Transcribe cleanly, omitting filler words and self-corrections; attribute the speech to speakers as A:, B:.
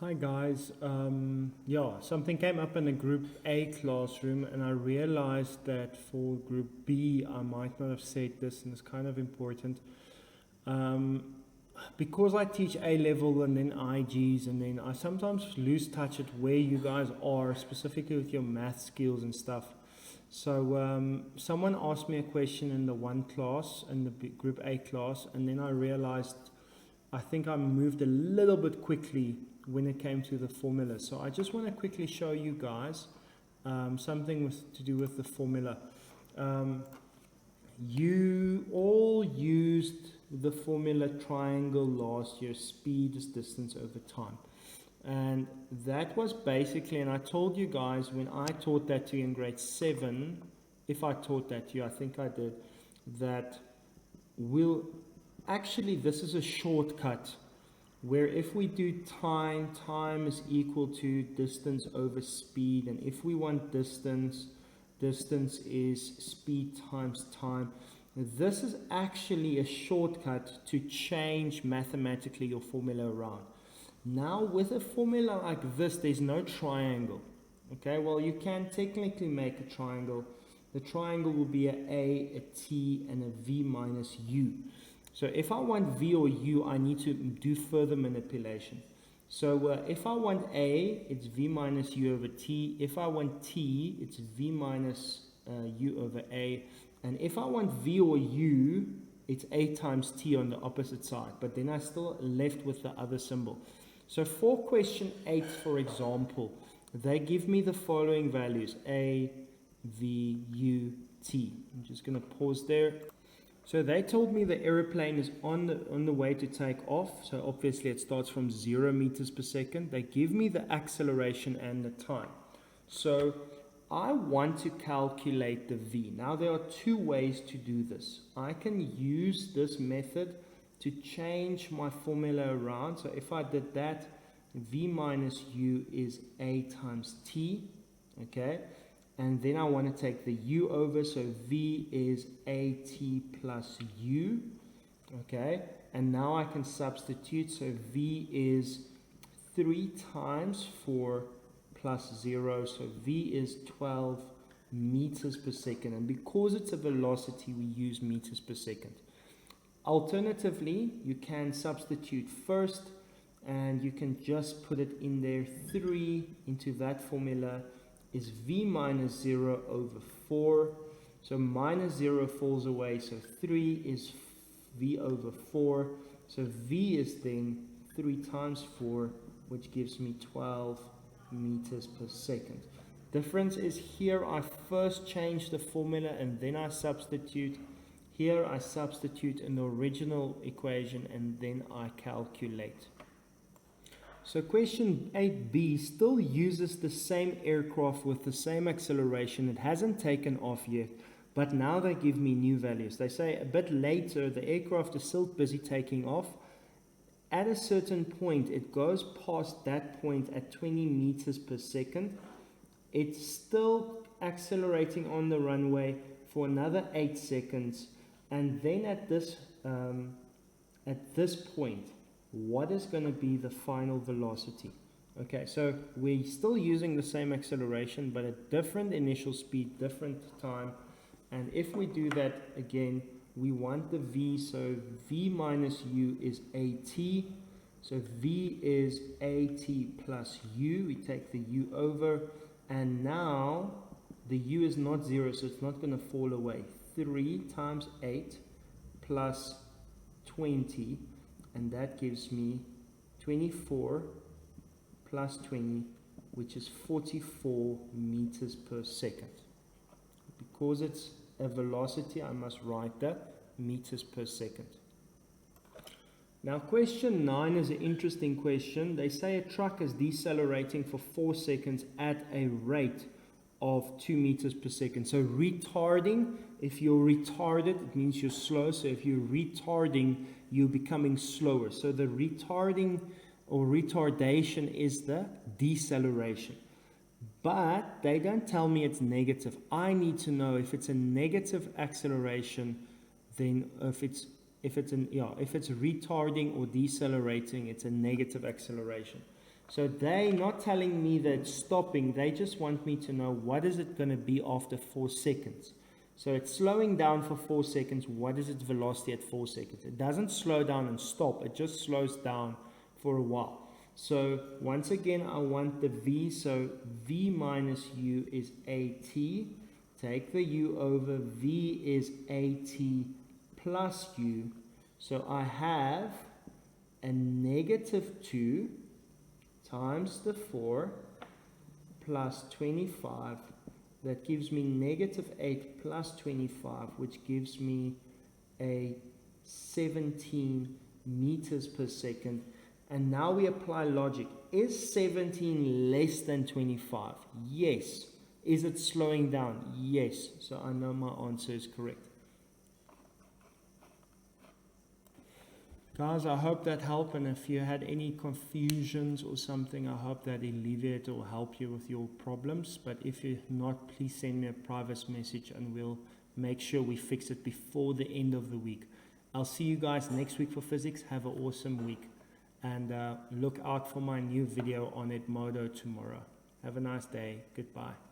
A: Hi guys, something came up in the group A classroom and I realized that for group B I might not have said this, and it's kind of important. Um, because I teach A level and then IGs, and then I sometimes lose touch at where you guys are, specifically with your math skills and stuff. So someone asked me a question in the one class, in the group A class, and then I realized I think I moved a little bit quickly when it came to the formula. So I just want to quickly show you guys something to do with the formula. You all used the formula triangle last year: speed is distance over time. And that was basically, and I told you guys when I taught that to you in grade 7, if I taught that to you, I think I did, that this is a shortcut where if we do time is equal to distance over speed, and if we want distance is speed times time. This is actually a shortcut to change mathematically your formula around. Now with a formula like this, there's no triangle. Okay, well you can technically make a triangle. The triangle will be a T, and a V minus U. So if I want V or U, I need to do further manipulation. So if I want A, it's V minus U over T. If I want T, it's V minus U over A. And if I want V or U, it's A times T on the opposite side. But then I still left with the other symbol. So for question 8, for example, they give me the following values: A, V, U, T. I'm just going to pause there. So they told me the aeroplane is on the way to take off. So obviously it starts from 0 meters per second. They give me the acceleration and the time. So I want to calculate the V. Now there are two ways to do this. I can use this method to change my formula around. So if I did that, V minus U is A times T. Okay. And then I want to take the U over, so V is AT plus U, okay? And now I can substitute, so V is 3 times 4 plus 0, so V is 12 meters per second. And because it's a velocity, we use meters per second. Alternatively, you can substitute first, and you can just put it in there. 3 into that formula is V minus 0 over 4. So minus 0 falls away. So 3 is V over 4. So V is then 3 times 4, which gives me 12 meters per second. Difference is here I first change the formula and then I substitute. Here I substitute in the original equation and then I calculate. So question 8b still uses the same aircraft with the same acceleration. It hasn't taken off yet, but now they give me new values. They say a bit later the aircraft is still busy taking off. At a certain point, it goes past that point at 20 meters per second. It's still accelerating on the runway for another 8 seconds. And then at this point, what is going to be the final velocity? Okay, so we're still using the same acceleration, but at different initial speed, different time. And if we do that again, we want the V, so V minus U is AT. So V is AT plus U. We take the U over, and now the U is not 0, so it's not going to fall away. 3 times 8 plus 20. And that gives me 24 plus 20, which is 44 meters per second. Because it's a velocity, I must write that meters per second. Now question 9 is an interesting question. They say a truck is decelerating for 4 seconds at a rate of 2 meters per second. So retarding, if you're retarded, it means you're slow. So if you're retarding, you're becoming slower. So the retarding or retardation is the deceleration. But they don't tell me it's negative. I need to know if it's a negative acceleration, then if it's retarding or decelerating, it's a negative acceleration. So they're not telling me that it's stopping, they just want me to know what is it going to be after 4 seconds. So it's slowing down for 4 seconds. What is its velocity at 4 seconds? It doesn't slow down and stop, it just slows down for a while. So once again, I want the V, so V minus U is AT. Take the U over, V is AT plus U. So I have a -2 times the 4 plus 25. That gives me -8 plus 25, which gives me a 17 meters per second. And now we apply logic. Is 17 less than 25? Yes. Is it slowing down? Yes. So I know my answer is correct. Guys, I hope that helped, and if you had any confusions or something, I hope that alleviate or help you with your problems. But if you're not, please send me a private message and we'll make sure we fix it before the end of the week. I'll see you guys next week for physics. Have an awesome week, and look out for my new video on Edmodo tomorrow. Have a nice day. Goodbye.